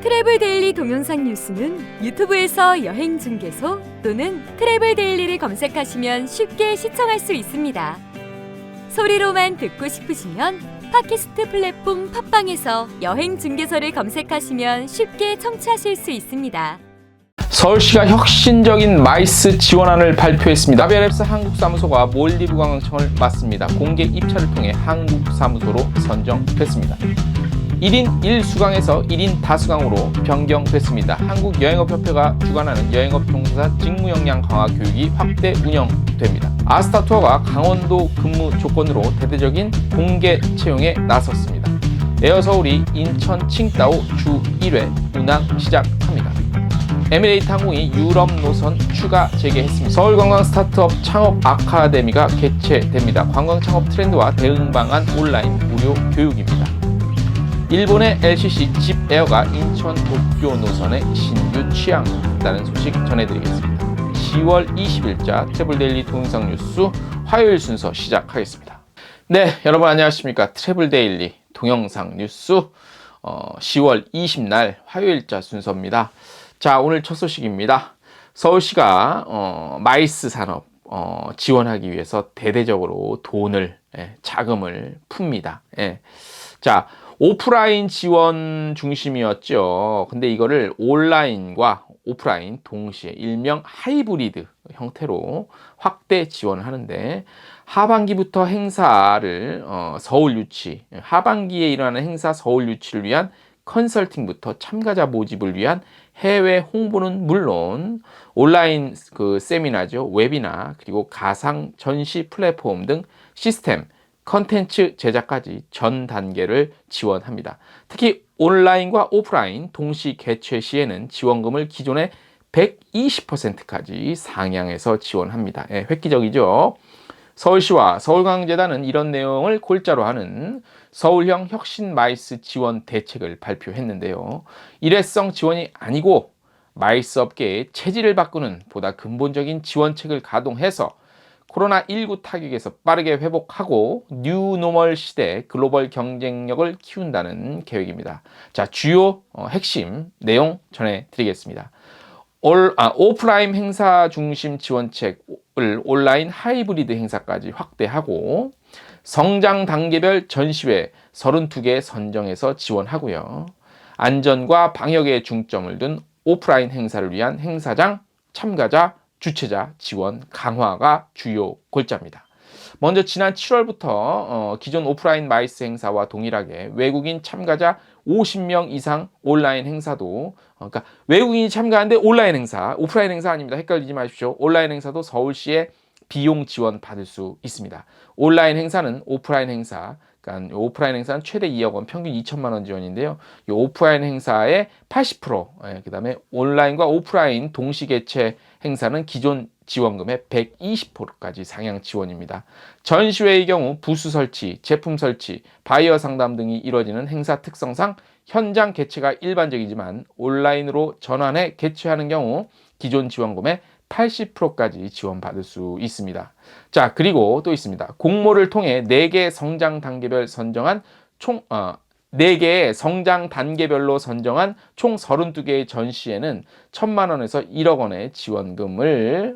트래블 데일리 동영상 뉴스는 유튜브에서 여행 중개소 또는 트래블 데일리를 검색하시면 쉽게 시청할 수 있습니다. 소리로만 듣고 싶으시면 팟캐스트 플랫폼 팟빵에서 여행 중개소를 검색하시면 쉽게 청취하실 수 있습니다. 서울시가 혁신적인 마이스 지원안을 발표했습니다. 아비아랩스 한국사무소가 몰디브 관광청을 맡습니다. 공개 입찰을 통해 한국사무소로 선정됐습니다. 1인 1수강에서 1인 다수강으로 변경됐습니다. 한국여행업협회가 주관하는 여행업 종사자 직무 역량 강화 교육이 확대 운영됩니다. 아스타투어가 강원도 근무 조건으로 대대적인 공개 채용에 나섰습니다. 에어서울이 인천 칭다오 주 1회 운항 시작합니다. 에미레이트 항공이 유럽 노선 추가 재개했습니다. 서울관광 스타트업 창업 아카데미가 개최됩니다. 관광 창업 트렌드와 대응 방안 온라인 무료 교육입니다. 일본의 LCC 집에어가 인천 도쿄 노선에 신규 취항한다는 소식 전해드리겠습니다. 10월 20일자 트래블데일리 동영상 뉴스 화요일 순서 시작하겠습니다. 네, 여러분 안녕하십니까. 트래블데일리 동영상 뉴스 10월 20날 화요일자 순서입니다. 자, 오늘 첫 소식입니다. 서울시가 마이스 산업 지원하기 위해서 대대적으로 자금을 풉니다. 자, 오프라인 지원 중심이었죠. 근데 이거를 온라인과 오프라인 동시에 일명 하이브리드 형태로 확대 지원을 하는데, 하반기부터 행사를 서울 유치, 하반기에 일어나는 행사 서울 유치를 위한 컨설팅부터 참가자 모집을 위한 해외 홍보는 물론 온라인 세미나죠, 웨비나, 그리고 가상 전시 플랫폼 등 시스템 컨텐츠 제작까지 전 단계를 지원합니다. 특히 온라인과 오프라인 동시 개최 시에는 지원금을 기존의 120%까지 상향해서 지원합니다. 획기적이죠. 서울시와 서울관광재단은 이런 내용을 골자로 하는 서울형 혁신 마이스 지원 대책을 발표했는데요. 일회성 지원이 아니고 마이스 업계의 체질을 바꾸는 보다 근본적인 지원책을 가동해서 코로나19 타격에서 빠르게 회복하고 뉴노멀 시대 글로벌 경쟁력을 키운다는 계획입니다. 자, 주요 핵심 내용 전해드리겠습니다. 오프라인 행사 중심 지원책을 온라인 하이브리드 행사까지 확대하고, 성장 단계별 전시회 32개 선정해서 지원하고요. 안전과 방역에 중점을 둔 오프라인 행사를 위한 행사장 참가자 주최자 지원 강화가 주요 골자입니다. 먼저 지난 7월부터 기존 오프라인 마이스 행사와 동일하게 외국인 참가자 50명 이상 온라인 행사도, 그러니까 외국인이 참가하는데 온라인 행사, 오프라인 행사 아닙니다. 헷갈리지 마십시오. 온라인 행사도 서울시에 비용 지원 받을 수 있습니다. 온라인 행사는 오프라인 행사, 그러니까 오프라인 행사는 최대 2억 원, 평균 2천만 원 지원인데요. 이 오프라인 행사의 80%, 그다음에 온라인과 오프라인 동시 개최 행사는 기존 지원금의 120%까지 상향 지원입니다. 전시회의 경우 부스 설치, 제품 설치, 바이어 상담 등이 이루어지는 행사 특성상 현장 개최가 일반적이지만 온라인으로 전환해 개최하는 경우 기존 지원금의 80%까지 지원받을 수 있습니다. 자, 그리고 또 있습니다. 공모를 통해 4개 성장 단계별 선정한 4개의 성장 단계별로 선정한 총 32개의 전시에는 1,000만 원에서 1억 원의 지원금을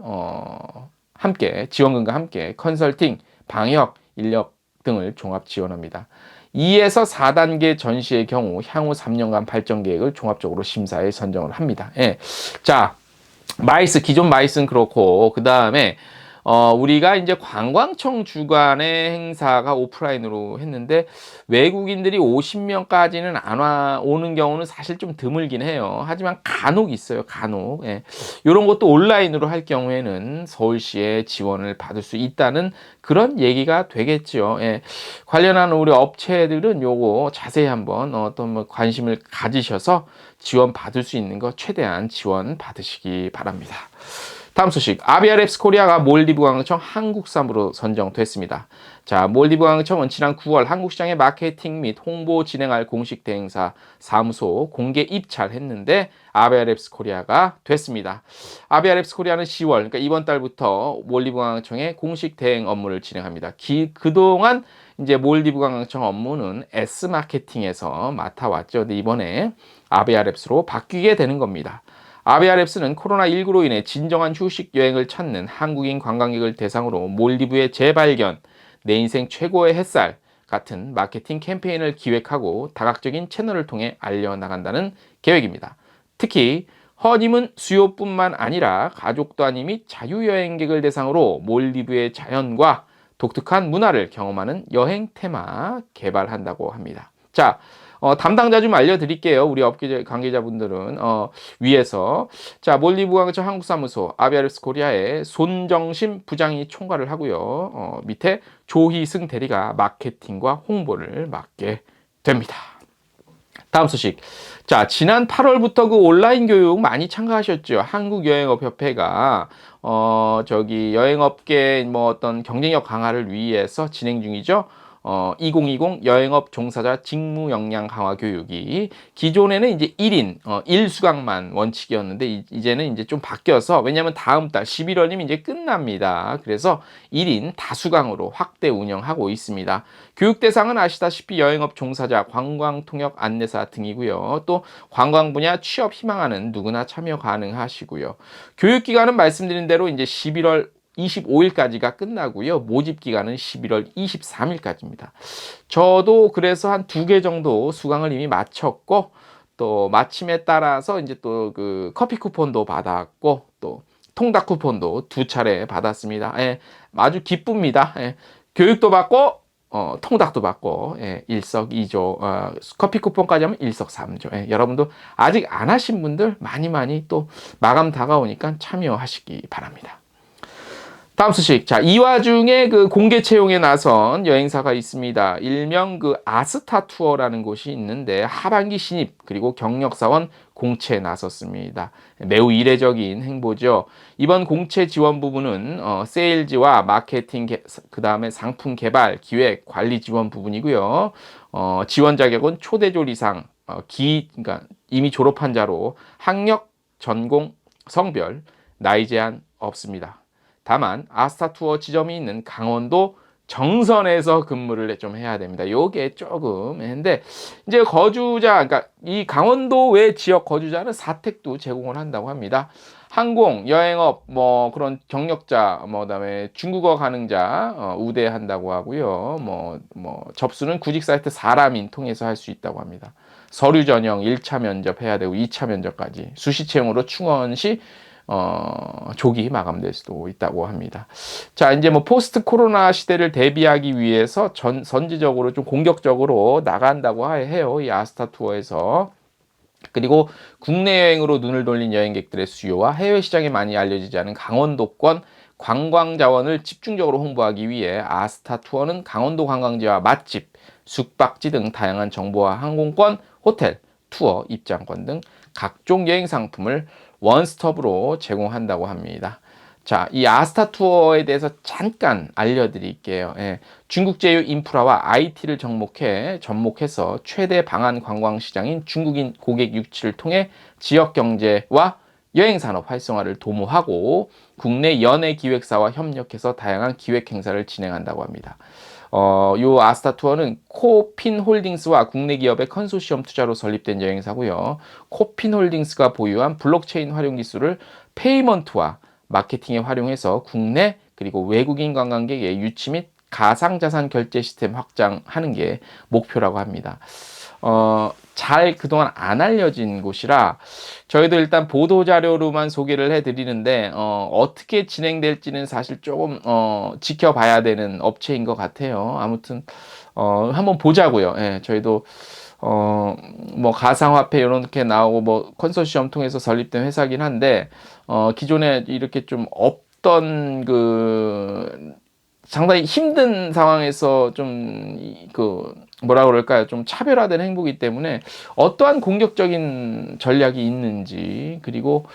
지원금과 함께 컨설팅, 방역, 인력 등을 종합 지원합니다. 2에서 4단계 전시의 경우 향후 3년간 발전 계획을 종합적으로 심사해 선정을 합니다. 자, 기존 마이스는 그렇고, 그 다음에 우리가 이제 관광청 주관의 행사가 오프라인으로 했는데, 외국인들이 50명까지는 오는 경우는 사실 좀 드물긴 해요. 하지만 간혹 있어요. 간혹. 이런 것도 온라인으로 할 경우에는 서울시의 지원을 받을 수 있다는 그런 얘기가 되겠죠. 관련한 우리 업체들은 요거 자세히 한번 관심을 가지셔서 지원 받을 수 있는 거 최대한 지원 받으시기 바랍니다. 다음 소식, 아비아랩스 코리아가 몰디브 관광청 한국사무로 선정됐습니다. 자, 몰디브 관광청은 지난 9월 한국시장의 마케팅 및 홍보 진행할 공식 대행사 사무소 공개 입찰했는데 아비아랩스 코리아가 됐습니다. 아비아랩스 코리아는 10월, 그러니까 이번 달부터 몰디브 관광청의 공식 대행 업무를 진행합니다. 그동안 이제 몰디브 관광청 업무는 S마케팅에서 맡아왔죠. 근데 이번에 아베아랩스로 바뀌게 되는 겁니다. 아베아랩스는 코로나19로 인해 진정한 휴식 여행을 찾는 한국인 관광객을 대상으로 몰디브의 재발견, 내 인생 최고의 햇살 같은 마케팅 캠페인을 기획하고 다각적인 채널을 통해 알려나간다는 계획입니다. 특히 허니문 수요뿐만 아니라 가족 단위 및 자유여행객을 대상으로 몰디브의 자연과 독특한 문화를 경험하는 여행 테마 개발한다고 합니다. 자, 담당자 좀 알려드릴게요. 우리 업계 관계자분들은 위에서 자 몰디브 관광청 한국사무소 아비아레스 코리아의 손정심 부장이 총괄을 하고요. 밑에 조희승 대리가 마케팅과 홍보를 맡게 됩니다. 다음 소식. 자, 지난 8월부터 그 온라인 교육 많이 참가하셨죠. 한국여행업협회가 여행업계 뭐 어떤 경쟁력 강화를 위해서 진행 중이죠. 2020 여행업 종사자 직무 역량 강화 교육이 기존에는 이제 1인 1수강만 원칙이었는데 이제는 이제 좀 바뀌어서 왜냐하면 다음 달 11월이면 이제 끝납니다. 그래서 1인 다수강으로 확대 운영하고 있습니다. 교육 대상은 아시다시피 여행업 종사자, 관광통역 안내사 등이고요. 또 관광 분야 취업 희망하는 누구나 참여 가능하시고요. 교육 기간은 말씀드린 대로 이제 11월 25일까지가 끝나고요. 모집 기간은 11월 23일까지입니다. 저도 그래서 한 2개 정도 수강을 이미 마쳤고 또 마침에 따라서 이제 또 그 커피 쿠폰도 받았고 또 통닭 쿠폰도 2차례 받았습니다. 예, 아주 기쁩니다. 예, 교육도 받고 통닭도 받고 일석이조 커피 쿠폰까지 하면 일석삼조. 여러분도 아직 안 하신 분들 많이 또 마감 다가오니까 참여하시기 바랍니다. 다음 소식. 자, 이 와중에 그 공개 채용에 나선 여행사가 있습니다. 일명 그 아스타 투어라는 곳이 있는데 하반기 신입 그리고 경력사원 공채에 나섰습니다. 매우 이례적인 행보죠. 이번 공채 지원 부분은 세일즈와 마케팅, 그 다음에 상품 개발, 기획, 관리 지원 부분이고요. 지원 자격은 초대졸 이상, 그러니까 이미 졸업한 자로 학력, 전공, 성별, 나이 제한 없습니다. 다만 아스타 투어 지점이 있는 강원도 정선에서 근무를 좀 해야 됩니다. 요게 조금 근데 이제 거주자, 그러니까 이 강원도 외 지역 거주자는 사택도 제공을 한다고 합니다. 항공, 여행업, 뭐 그런 경력자, 뭐 그다음에 중국어 가능자 우대한다고 하고요. 뭐 접수는 구직 사이트 사람인 통해서 할 수 있다고 합니다. 서류 전형 1차 면접 해야 되고 2차 면접까지 수시 채용으로 충원 시 조기 마감될 수도 있다고 합니다. 자, 이제 뭐 포스트 코로나 시대를 대비하기 위해서 선제적으로 좀 공격적으로 나간다고 해요. 이 아스타 투어에서. 그리고 국내 여행으로 눈을 돌린 여행객들의 수요와 해외 시장에 많이 알려지지 않은 강원도권 관광 자원을 집중적으로 홍보하기 위해 아스타 투어는 강원도 관광지와 맛집, 숙박지 등 다양한 정보와 항공권, 호텔, 투어, 입장권 등 각종 여행 상품을 원스톱으로 제공한다고 합니다. 자, 이 아스타 투어에 대해서 잠깐 알려드릴게요. 중국 제휴 인프라와 IT를 접목해서 최대 방한 관광 시장인 중국인 고객 유치를 통해 지역 경제와 여행 산업 활성화를 도모하고 국내 연예 기획사와 협력해서 다양한 기획 행사를 진행한다고 합니다. 요 아스타 투어는 코핀 홀딩스와 국내 기업의 컨소시엄 투자로 설립된 여행사고요. 코핀 홀딩스가 보유한 블록체인 활용 기술을 페이먼트와 마케팅에 활용해서 국내 그리고 외국인 관광객의 유치 및 가상자산 결제 시스템 확장하는 게 목표라고 합니다. 잘 그동안 안 알려진 곳이라 저희도 일단 보도자료로만 소개를 해드리는데 어떻게 진행될지는 사실 조금 지켜봐야 되는 업체인 것 같아요. 아무튼 한번 보자고요. 저희도 뭐 가상화폐 이렇게 나오고 뭐 컨소시엄 통해서 설립된 회사긴 한데 기존에 이렇게 좀 없던 그 상당히 힘든 상황에서 좀 뭐라 그럴까요? 좀 차별화된 행보이기 때문에 어떠한 공격적인 전략이 있는지 그리고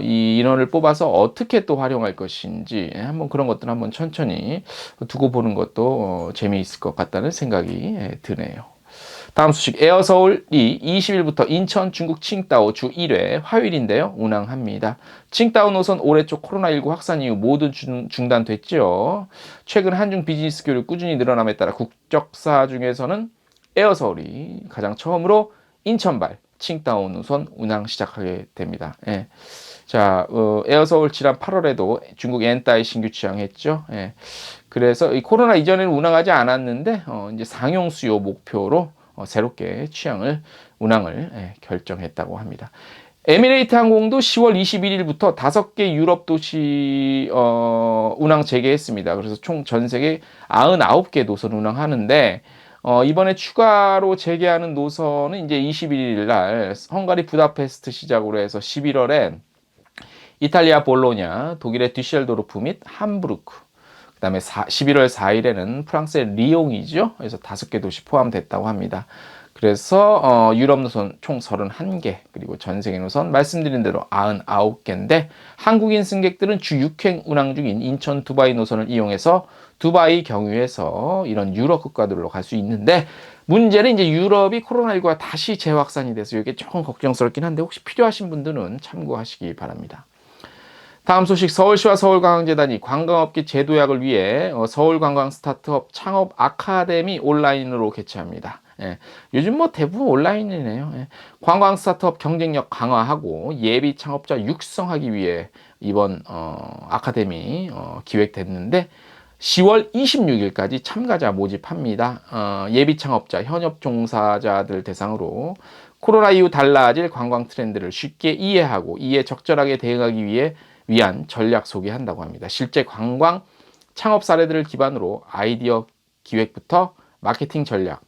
이 인원을 뽑아서 어떻게 또 활용할 것인지 한번 그런 것들 한번 천천히 두고 보는 것도 재미있을 것 같다는 생각이 드네요. 다음 소식 에어서울이 20일부터 인천 중국 칭다오 주 1회 화요일인데요. 운항합니다. 칭다오 노선 올해 초 코로나19 확산 이후 모두 중단됐죠. 최근 한중 비즈니스 교류 꾸준히 늘어남에 따라 국적사 중에서는 에어서울이 가장 처음으로 인천발 칭다오 노선 운항 시작하게 됩니다. 예. 자, 에어서울 지난 8월에도 중국 엔따이 신규 취항했죠. 예. 그래서 이 코로나 이전에는 운항하지 않았는데 이제 상용 수요 목표로 새롭게 운항을 결정했다고 합니다. 에미레이트 항공도 10월 21일부터 5개 유럽 도시 운항 재개했습니다. 그래서 총 전 세계 99개 노선 운항하는데 이번에 추가로 재개하는 노선은 이제 21일 날 헝가리 부다페스트 시작으로 해서 11월에 이탈리아 볼로냐, 독일의 düsseldorf 및 함부르크, 그 다음에 11월 4일에는 프랑스의 리옹이죠. 그래서 5개 도시 포함됐다고 합니다. 그래서 유럽 노선 총 31개, 그리고 전 세계 노선 말씀드린 대로 99개인데 한국인 승객들은 주 6회 운항 중인 인천 두바이 노선을 이용해서 두바이 경유해서 이런 유럽 국가들로 갈 수 있는데, 문제는 이제 유럽이 코로나19가 다시 재확산이 돼서 이게 조금 걱정스럽긴 한데 혹시 필요하신 분들은 참고하시기 바랍니다. 다음 소식, 서울시와 서울관광재단이 관광업계 제도약을 위해 서울관광 스타트업 창업 아카데미 온라인으로 개최합니다. 예, 요즘 뭐 대부분 온라인이네요. 예, 관광 스타트업 경쟁력 강화하고 예비 창업자 육성하기 위해 이번 아카데미 기획됐는데 10월 26일까지 참가자 모집합니다. 예비 창업자, 현업 종사자들 대상으로 코로나 이후 달라질 관광 트렌드를 쉽게 이해하고 이에 적절하게 대응하기 위한 전략 소개한다고 합니다. 실제 관광 창업 사례들을 기반으로 아이디어 기획부터 마케팅 전략,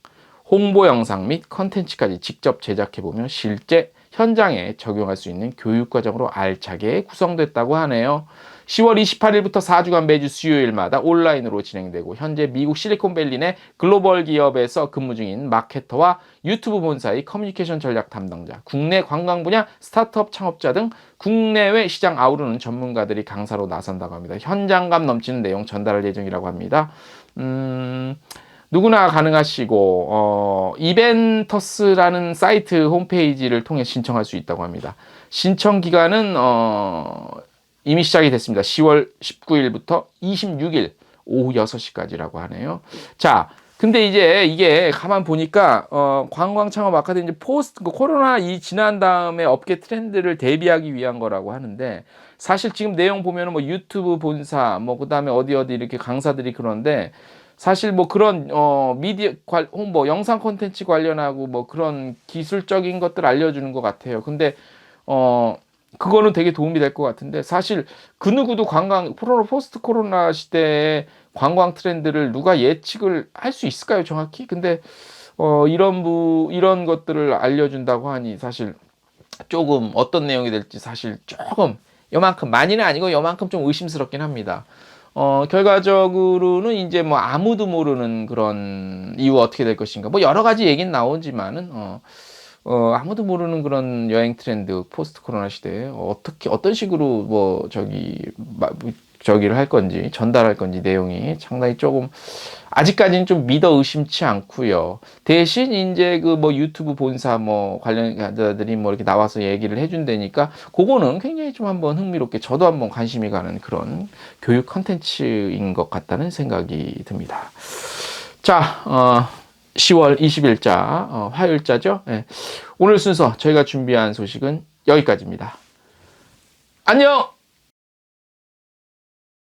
홍보 영상 및 컨텐츠까지 직접 제작해보며 실제 현장에 적용할 수 있는 교육과정으로 알차게 구성됐다고 하네요. 10월 28일부터 4주간 매주 수요일마다 온라인으로 진행되고 현재 미국 실리콘밸리 내 글로벌 기업에서 근무 중인 마케터와 유튜브 본사의 커뮤니케이션 전략 담당자, 국내 관광 분야 스타트업 창업자 등 국내외 시장 아우르는 전문가들이 강사로 나선다고 합니다. 현장감 넘치는 내용 전달할 예정이라고 합니다. 누구나 가능하시고 이벤터스라는 사이트 홈페이지를 통해 신청할 수 있다고 합니다. 신청 기간은 이미 시작이 됐습니다. 10월 19일부터 26일 오후 6시까지라고 하네요. 자, 근데 이제 이게 가만 보니까 관광 창업 아카데미 이제 코로나 지난 다음에 업계 트렌드를 대비하기 위한 거라고 하는데, 사실 지금 내용 보면은 뭐 유튜브 본사 뭐 그다음에 어디 이렇게 강사들이 그런데, 사실 뭐 그런 미디어 홍보 영상 콘텐츠 관련하고 뭐 그런 기술적인 것들 알려주는 것 같아요. 근데 그거는 되게 도움이 될 것 같은데, 사실 그 누구도 포스트 코로나 시대에 관광 트렌드를 누가 예측을 할 수 있을까요, 정확히? 근데 이런 것들을 알려준다고 하니 사실 조금 어떤 내용이 될지 사실 조금 요만큼, 많이는 아니고 요만큼 좀 의심스럽긴 합니다. 결과적으로는 이제 뭐 아무도 모르는 그런 이후 어떻게 될 것인가, 뭐 여러 가지 얘기는 나오지만은 아무도 모르는 그런 여행 트렌드 포스트 코로나 시대에 어떤 식으로 저기를 할 건지, 전달할 건지 내용이 상당히 조금 아직까지는 좀 믿어 의심치 않고요. 대신 이제 그 뭐 유튜브 본사 뭐 관련자들이 뭐 이렇게 나와서 얘기를 해준다니까 그거는 굉장히 좀 한번 흥미롭게 저도 한번 관심이 가는 그런 교육 컨텐츠인 것 같다는 생각이 듭니다. 자, 10월 20일자 화요일자죠. 네. 오늘 순서 저희가 준비한 소식은 여기까지입니다. 안녕!